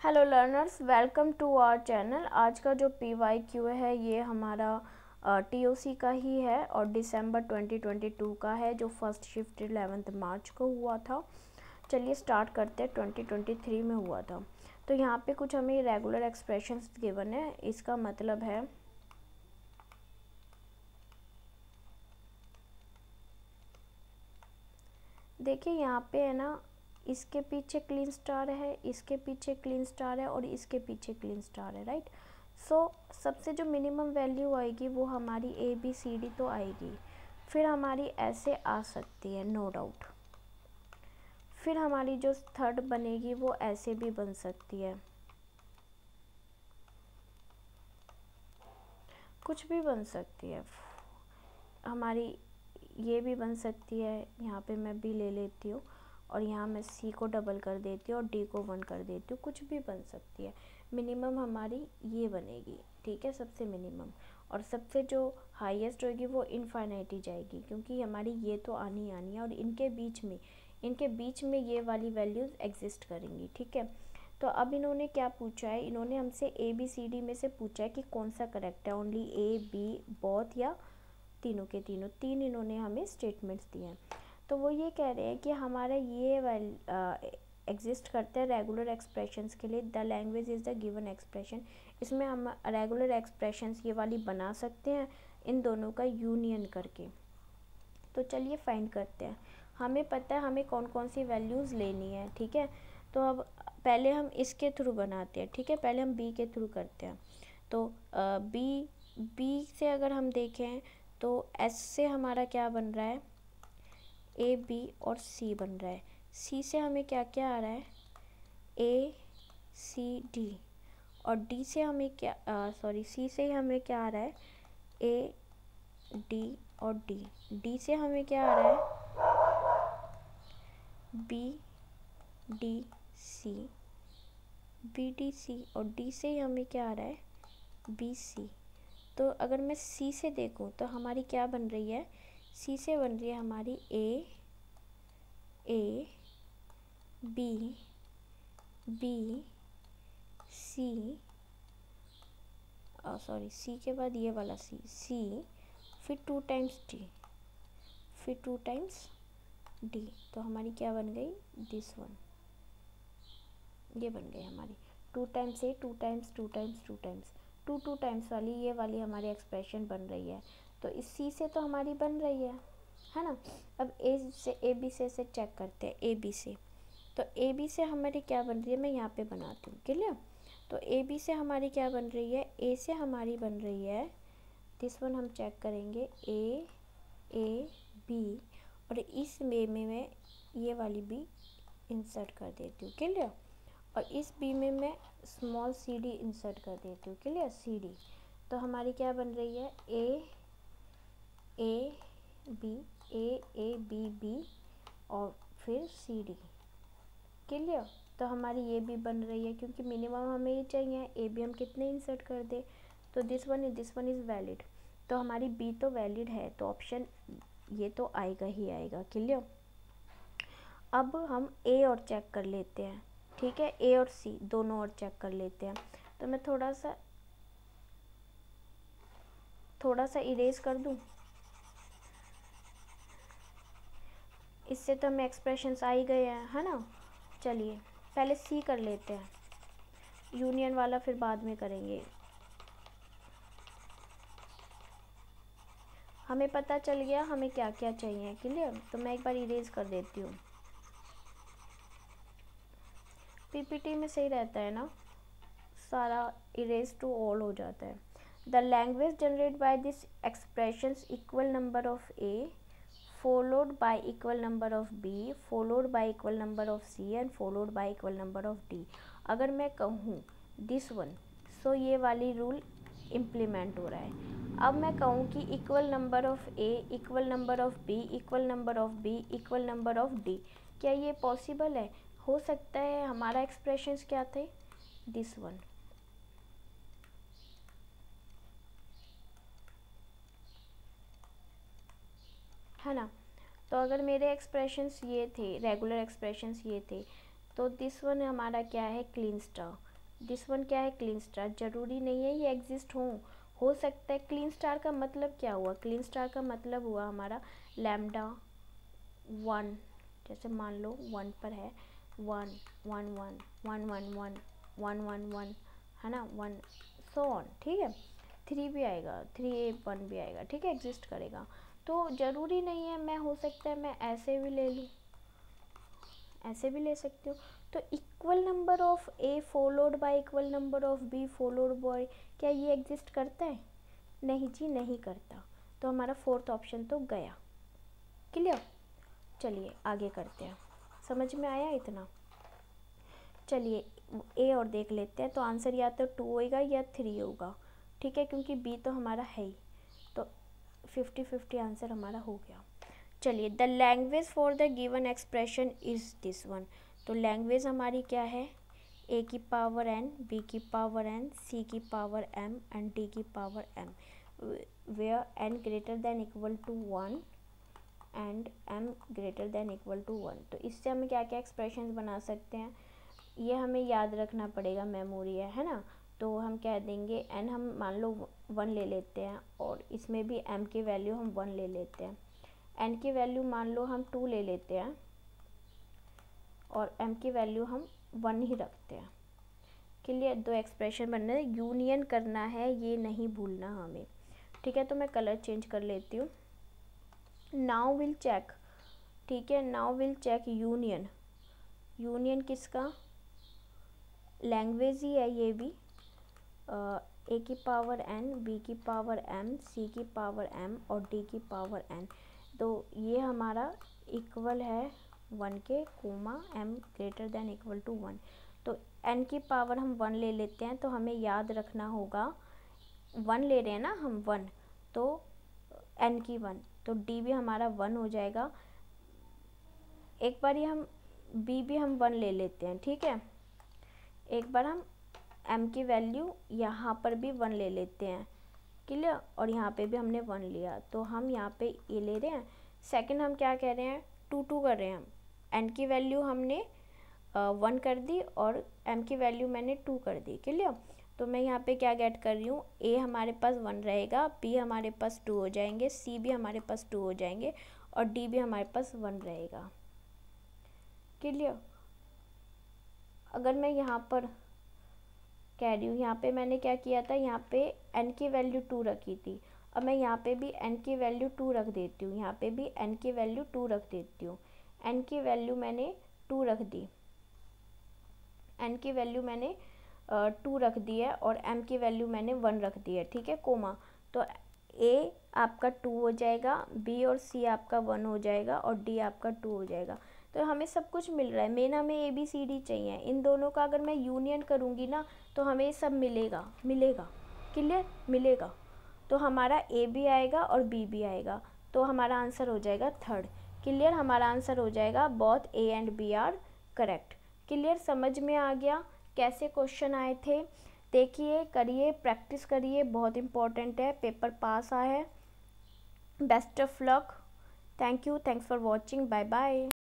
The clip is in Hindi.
Hello learners, welcome to our channel. आज का जो PYQ है ये हमारा TOC का ही है और दिसंबर 2022 का है, जो फर्स्ट शिफ्ट 11 मार्च को हुआ था। चलिए स्टार्ट करते हैं। 2023 में हुआ था। तो यहाँ पे कुछ हमें रेगुलर एक्सप्रेशंस गिवन है। इसका मतलब है देखिए यहाँ पे है ना, इसके पीछे क्लीन स्टार है, इसके पीछे क्लीन स्टार है और इसके पीछे क्लीन स्टार है, राइट। सो सबसे जो मिनिमम वैल्यू आएगी वो हमारी ABCD तो आएगी, फिर हमारी ऐसे आ सकती है, नो डाउट। फिर हमारी जो थर्ड बनेगी वो ऐसे भी बन सकती है, कुछ भी बन सकती है। हमारी ये भी बन सकती है, यहाँ पे मैं B ले लेती हूँ और यहाँ मैं C को डबल कर देती हूँ और D को 1 कर देती हूँ, कुछ भी बन सकती है। मिनिमम हमारी ये बनेगी, ठीक है, सबसे मिनिमम। और सबसे जो हाईएस्ट होगी वो इनफाइनाइट ही जाएगी, क्योंकि हमारी ये तो आनी है और इनके बीच में ये वाली वैल्यूज़ एग्जिस्ट करेंगी, ठीक है। तो अब इन्होंने क्या पूछा है, इन्होंने हमसे ABCD में से पूछा है कि कौन सा करेक्ट है, ओनली A, B, बोथ या तीनों के तीनों। तीन इन्होंने हमें स्टेटमेंट्स दिए हैं। तो वो ये कह रहे हैं कि हमारा ये एग्जिस्ट करते हैं रेगुलर एक्सप्रेशंस के लिए। The language is the given expression. इसमें हम रेगुलर एक्सप्रेशंस ये वाली बना सकते हैं इन दोनों का यूनियन करके। तो चलिए फाइंड करते हैं। हमें पता है हमें कौन कौन सी वैल्यूज़ लेनी है, ठीक है। तो अब पहले हम इसके थ्रू बनाते हैं, ठीक है। पहले हम B के थ्रू करते हैं। तो बी से अगर हम देखें तो S से हमारा क्या बन रहा है, A, B और C बन रहा है। C से हमें क्या क्या आ रहा है, A, C, D। और D से हमें क्या C से हमें क्या आ रहा है, A, D और D। D से हमें क्या आ रहा है, B, D, C, B, D, C। और D से ही हमें क्या आ रहा है, B, C। तो अगर मैं C से देखूं तो हमारी क्या बन रही है, C से बन रही है हमारी A, B, B, C, C के बाद ये वाला C, फिर 2 टाइम्स D, फिर 2 टाइम्स D। तो हमारी क्या बन गई, दिस वन, ये बन गई हमारी 2 times A, 2 times 2 times 2 times 2 times वाली ये वाली हमारी एक्सप्रेशन बन रही है। तो इस C से तो हमारी बन रही है ना। अब AB से चेक करते हैं, AB से। तो AB से हमारी क्या बन रही है, मैं यहाँ पे बनाती हूँ, क्लियर। तो AB से हमारी क्या बन रही है, A से हमारी बन रही है, दिस वन हम चेक करेंगे, A, B। और इस B में मैं ये वाली B इंसर्ट कर देती हूँ, क्लियर। और इस B में मैं स्मॉल CD इंसर्ट कर देती हूँ, क्लियर, CD। तो हमारी क्या बन रही है, A, B, A, B, B और फिर CD, क्लियर। तो हमारी ये भी बन रही है, क्योंकि मिनिमम हमें ये चाहिए, A भी हम कितने इंसर्ट कर दे। तो दिस वन इज़ वैलिड। तो हमारी B तो वैलिड है, तो ऑप्शन ये तो आएगा ही आएगा, क्लियर। अब हम A और चेक कर लेते हैं, ठीक है। A और C दोनों और चेक कर लेते हैं। तो मैं थोड़ा सा इरेज कर दूं, इससे तो हमें एक्सप्रेशंस आ ही गए हैं, है ना। चलिए पहले C कर लेते हैं, यूनियन वाला फिर बाद में करेंगे। हमें पता चल गया हमें क्या क्या चाहिए, क्लियर। तो मैं एक बार इरेज कर देती हूँ। PPT में सही रहता है ना, सारा इरेज टू ऑल हो जाता है। The language generate by this expressions equal number of A followed by equal number of B followed by equal number of C and followed by equal number of D। अगर मैं कहूँ दिस वन, सो ये वाली रूल इम्प्लीमेंट हो रहा है। अब मैं कहूँ कि equal number of A equal number of B equal number of B equal number of D, क्या ये पॉसिबल है, हो सकता है। हमारा एक्सप्रेशंस क्या थे, दिस वन, है ना। तो अगर मेरे एक्सप्रेशंस ये थे, रेगुलर एक्सप्रेशंस ये थे, तो दिस वन हमारा क्या है, क्लीन स्टार। दिस वन क्या है, क्लीन स्टार। ज़रूरी नहीं है ये एग्जिस्ट हो सकता है। क्लीन स्टार का मतलब क्या हुआ, क्लीन स्टार का मतलब हुआ हमारा लैम्डा 1, जैसे मान लो 1 पर है 1 1 1 1 1 1 1 1 1 है ना, 1 सो ऑन, ठीक है। 3 भी आएगा, 3 1 भी आएगा, ठीक है, एग्जिस्ट करेगा। तो ज़रूरी नहीं है, मैं हो सकता है मैं ऐसे भी ले लूँ, ऐसे भी ले सकती हूँ। तो equal number of A followed y equal number of be followed by, क्या ये एग्जिस्ट करता है? नहीं जी, नहीं करता। तो हमारा फोर्थ ऑप्शन तो गया। क्लियर? चलिए आगे करते हैं। समझ में आया इतना? चलिए ए और देख लेते हैं। तो आंसर या तो 2 होगा या 3 होगा, ठीक है, क्योंकि बी तो हमारा है ही। तो 50-50 आंसर हमारा हो गया। चलिए, the language for the given expression is this one. तो लैंग्वेज हमारी क्या है, ए की पावर एन, बी की पावर एन, सी की पावर एम एंड डी की power M, where N greater than equal to 1 and M greater than equal to 1। तो इससे हम क्या क्या एक्सप्रेशंस बना सकते हैं, ये हमें याद रखना पड़ेगा, मेमोरी है ना। तो हम कह देंगे एन, हम मान लो 1 ले लेते हैं, और इसमें भी एम की वैल्यू हम 1 ले लेते हैं। एन की वैल्यू मान लो हम 2 ले लेते हैं, और एम की वैल्यू हम 1 ही रखते हैं। क्लियर? 2 एक्सप्रेशन बनना है, यूनियन करना है, ये नहीं भूलना हमें, ठीक है। तो मैं कलर चेंज कर लेती हूँ। नाउ विल चेक, ठीक है, now will check union. Union किसका? लैंग्वेज ही है ये भी। ए की पावर एन, बी की पावर एम, सी की पावर एम और डी की पावर एन। तो ये हमारा इक्वल है 1 के, comma M greater than equal to 1। तो एन की पावर हम 1 ले लेते हैं, तो हमें याद रखना होगा 1 ले रहे हैं ना हम 1, तो एन की 1, तो डी भी हमारा 1 हो जाएगा। एक बार ये हम बी भी हम 1 ले लेते हैं, ठीक है। एक बार हम m की वैल्यू यहाँ पर भी 1 ले लेते हैं, क्लियर, और यहाँ पे भी हमने 1 लिया, तो हम यहाँ पे ये ले रहे हैं। सेकंड हम क्या कह रहे हैं, 2 कर रहे हैं हम। n की वैल्यू हमने 1 कर दी और m की वैल्यू मैंने 2 कर दी, क्लियर। तो मैं यहाँ पे क्या गेट कर रही हूँ, a हमारे पास 1 रहेगा, b हमारे पास 2 हो जाएंगे, c भी हमारे पास 2 हो जाएंगे, और d भी हमारे पास 1 रहेगा, क्लियर। अगर मैं यहाँ पर कह रही हूँ, यहाँ पे मैंने क्या किया था, यहाँ पे n की वैल्यू 2 रखी थी, अब मैं यहाँ पे भी n की वैल्यू 2 रख देती हूँ, यहाँ पे भी n की वैल्यू 2 रख देती हूँ। n की वैल्यू मैंने 2 रख दी, n की वैल्यू मैंने 2 रख दी है, और m की वैल्यू मैंने 1 रख दी है, ठीक है, कोमा। तो a आपका 2 हो जाएगा, b और c आपका 1 हो जाएगा, और d आपका 2 हो जाएगा। तो हमें सब कुछ मिल रहा है, मेन हमें ABCD चाहिए। इन दोनों का अगर मैं यूनियन करूँगी ना, तो हमें सब मिलेगा, क्लियर, मिलेगा। तो हमारा A भी आएगा और B भी आएगा, तो हमारा आंसर हो जाएगा 3rd, क्लियर। हमारा आंसर हो जाएगा both A and B are correct, clear. समझ में आ गया कैसे क्वेश्चन आए थे? देखिए, करिए, प्रैक्टिस करिए, बहुत इंपॉर्टेंट है, पेपर पास आया है। Best of luck, thank you, thanks for watching, bye bye.